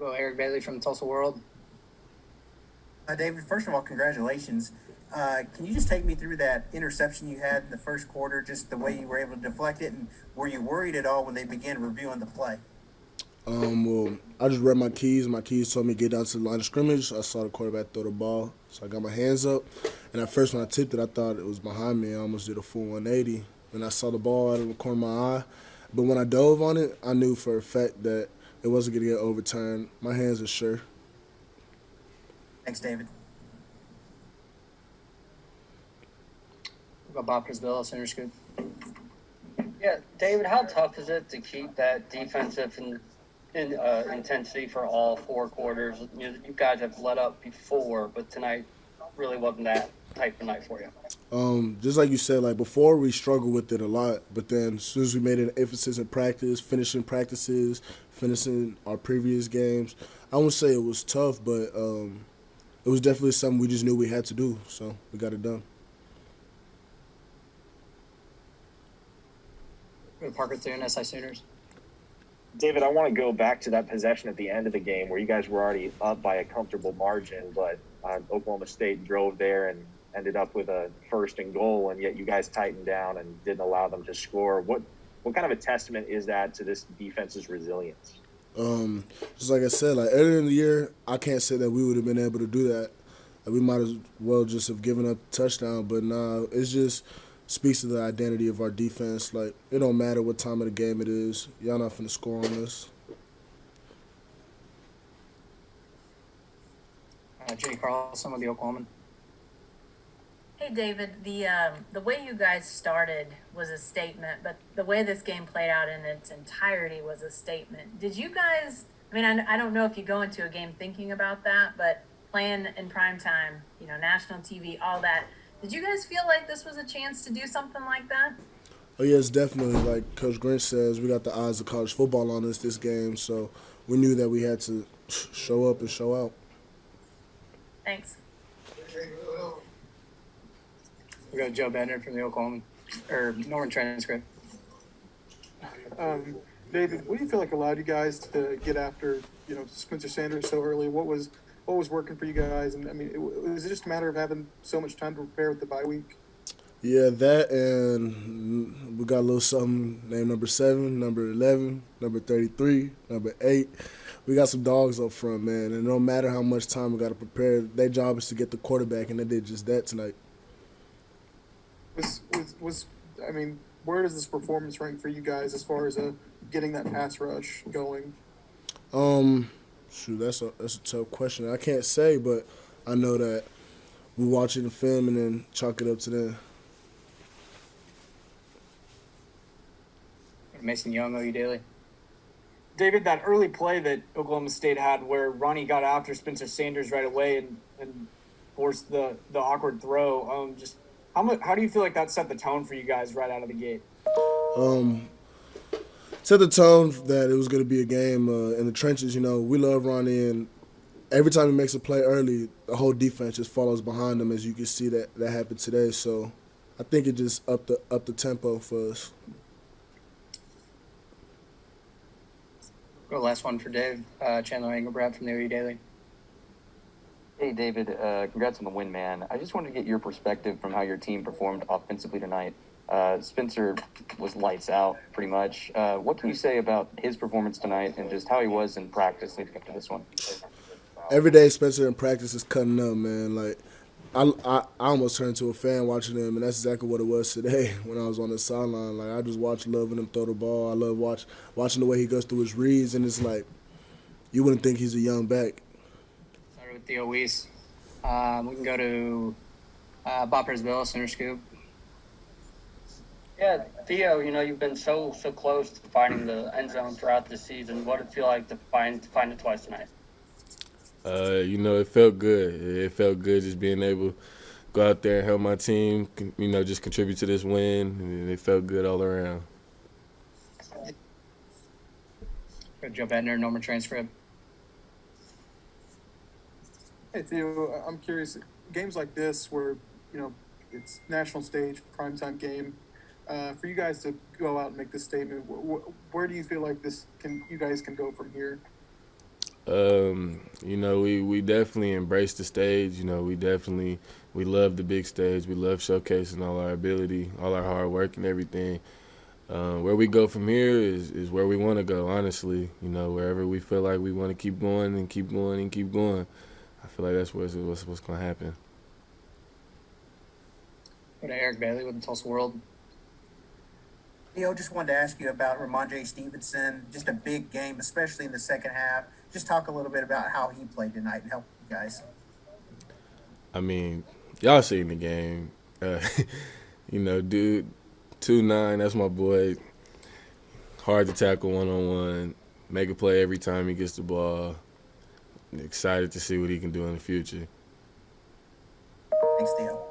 go Eric Bailey from Tulsa World. David, first of all, congratulations. Can you just take me through that interception you had in the first quarter, just the way you were able to deflect it, and were you worried at all when they began reviewing the play? Well, I just read my keys. My keys told me to get down to the line of scrimmage. I saw the quarterback throw the ball, so I got my hands up. And at first, when I tipped it, I thought it was behind me. I almost did a full 180. And I saw the ball out of the corner of my eye. But when I dove on it, I knew for a fact that it wasn't going to get overturned. My hands are sure. Thanks, David. We'll go Bob Prisbilla, Center Scoop. Yeah, David, how tough is it to keep that defensive intensity for all four quarters? You guys have let up before, but tonight really wasn't that type of night for you. Just like you said, like before we struggled with it a lot, but then as soon as we made an emphasis in practice, finishing practices, finishing our previous games, I wouldn't say it was tough, but it was definitely something we just knew we had to do, so we got it done. Parker Thune, SI Sooners. David, I want to go back to that possession at the end of the game where you guys were already up by a comfortable margin, but Oklahoma State drove there and ended up with a 1st and goal, and yet you guys tightened down and didn't allow them to score. What kind of a testament is that to this defense's resilience? Just like I said, like earlier in the year, I can't say that we would have been able to do that. Like, we might as well just have given up a touchdown, but nah, it's just speaks to the identity of our defense. Like, it don't matter what time of the game it is. Y'all not finna score on us. Jay Carlson with the Oklahoman. Hey, David, the way you guys started was a statement, but the way this game played out in its entirety was a statement. Did you guys, I mean, I don't know if you go into a game thinking about that, but playing in prime time, national TV, all that, did you guys feel like this was a chance to do something like that? Oh, yes, definitely. Like Coach Grinch says, we got the eyes of college football on us this game, so we knew that we had to show up and show out. Thanks. We got Joe Bender from the Oklahoma or Northern Transcript. David, what do you feel like allowed you guys to get after Spencer Sanders so early? What was working for you guys? And I mean, was it just a matter of having so much time to prepare with the bye week? Yeah, that, and we got a little something named number 7, number 11, number 33, number 8. We got some dogs up front, man, and no matter how much time we got to prepare, their job is to get the quarterback, and they did just that tonight. I mean, where does this performance rank for you guys as far as getting that pass rush going? That's a tough question. I can't say, but I know that we watch it in film and then chalk it up to them. Mason Young, OU Daily. David, that early play that Oklahoma State had where Ronnie got after Spencer Sanders right away and forced the awkward throw, just how do you feel like that set the tone for you guys right out of the gate? Set the tone that it was going to be a game in the trenches. We love Ronnie, and every time he makes a play early, the whole defense just follows behind him, as you can see that happened today. So I think it just upped the tempo for us. Go last one for Dave. Chandler Engelbrad from the OU Daily. Hey, David, congrats on the win, man. I just wanted to get your perspective from how your team performed offensively tonight. Spencer was lights out, pretty much. What can you say about his performance tonight and just how he was in practice leading up to this one? Every day Spencer in practice is cutting up, man. Like, I almost turned into a fan watching him, and that's exactly what it was today when I was on the sideline. Like, I just watched loving him throw the ball. I love watching the way he goes through his reads, and it's like you wouldn't think he's a young back. Started with Theo Wease. We can go to Bob Prisbilla, Center Scoop. Yeah, Theo, you've been so close to finding the end zone throughout the season. What did it feel like to find it twice tonight? It felt good. It felt good just being able to go out there and help my team, just contribute to this win. And it felt good all around. Joe Bedner, Norman Transcript. Hey, Theo, I'm curious, games like this where, it's national stage, primetime game, for you guys to go out and make this statement, where do you feel like you guys can go from here? You know, we definitely embrace the stage. You know, we love the big stage. We love showcasing all our ability, all our hard work and everything. Where we go from here is where we want to go, honestly. You know, wherever we feel like we want to keep going and keep going and keep going. I feel like that's what's going to happen. Go to Eric Bailey with the Tulsa World. Theo, just wanted to ask you about Ramondre Stevenson. Just a big game, especially in the second half. Just talk a little bit about how he played tonight and help you guys. I mean, y'all seen the game. You know, dude, 2'9", that's my boy. Hard to tackle one-on-one. Make a play every time he gets the ball. Excited to see what he can do in the future. Thanks, Theo.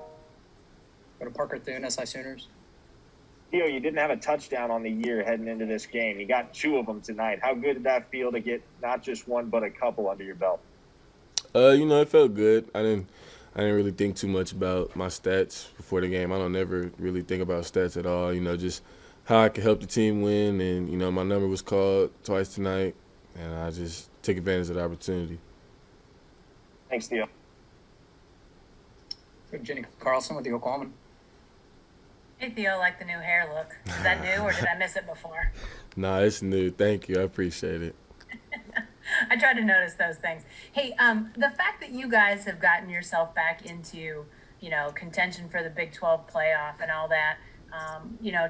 Go to Parker Thune, SI Sooners. Theo, you didn't have a touchdown on the year heading into this game. You got 2 of them tonight. How good did that feel to get not just one but a couple under your belt? You know, it felt good. I didn't really think too much about my stats before the game. I don't ever really think about stats at all. You know, just how I could help the team win. And, you know, my number was called twice tonight, and I just took advantage of the opportunity. Thanks, Theo. Go to Jenny Carlson with the Oklahoman. Hey Theo, like the new hair look. Is that new or did I miss it before? Nah, it's new. Thank you. I appreciate it. I try to notice those things. Hey, the fact that you guys have gotten yourself back into, you know, contention for the Big 12 playoff and all that, you know,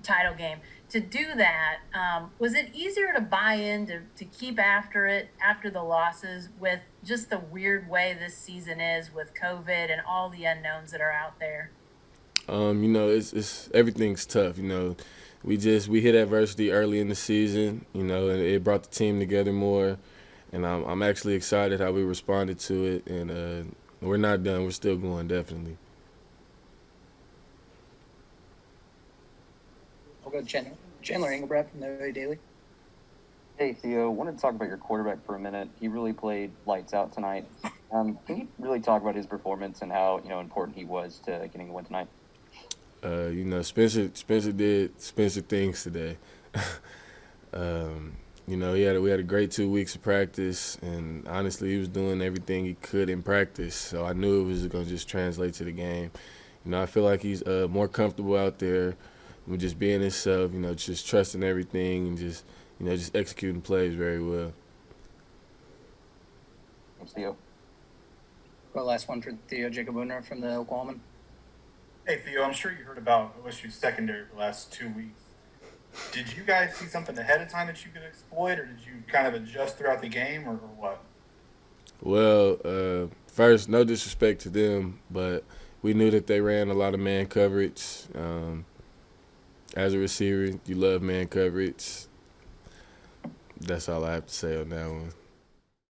title game, to do that, was it easier to buy in, to keep after it after the losses with just the weird way this season is with COVID and all the unknowns that are out there? You know, it's everything's tough. You know, we hit adversity early in the season. You know, and it brought the team together more. And I'm actually excited how we responded to it. And we're not done. We're still going, definitely. We'll go to Chandler Engelbrecht from the Daily. Hey, Theo, wanted to talk about your quarterback for a minute. He really played lights out tonight. Can you really talk about his performance and how, you know, important he was to getting the win tonight? You know, Spencer did Spencer things today. You know, we had a great 2 weeks of practice, and honestly, he was doing everything he could in practice. So I knew it was going to just translate to the game. You know, I feel like he's more comfortable out there with just being himself. You know, just trusting everything and just executing plays very well. Thanks, Theo. Go last one for Theo Jacobuner from the Oklahoman. Hey, Theo, I'm sure you heard about OSU's secondary the last 2 weeks. Did you guys see something ahead of time that you could exploit, or did you kind of adjust throughout the game, or what? Well, first, no disrespect to them, but we knew that they ran a lot of man coverage. As a receiver, you love man coverage. That's all I have to say on that one.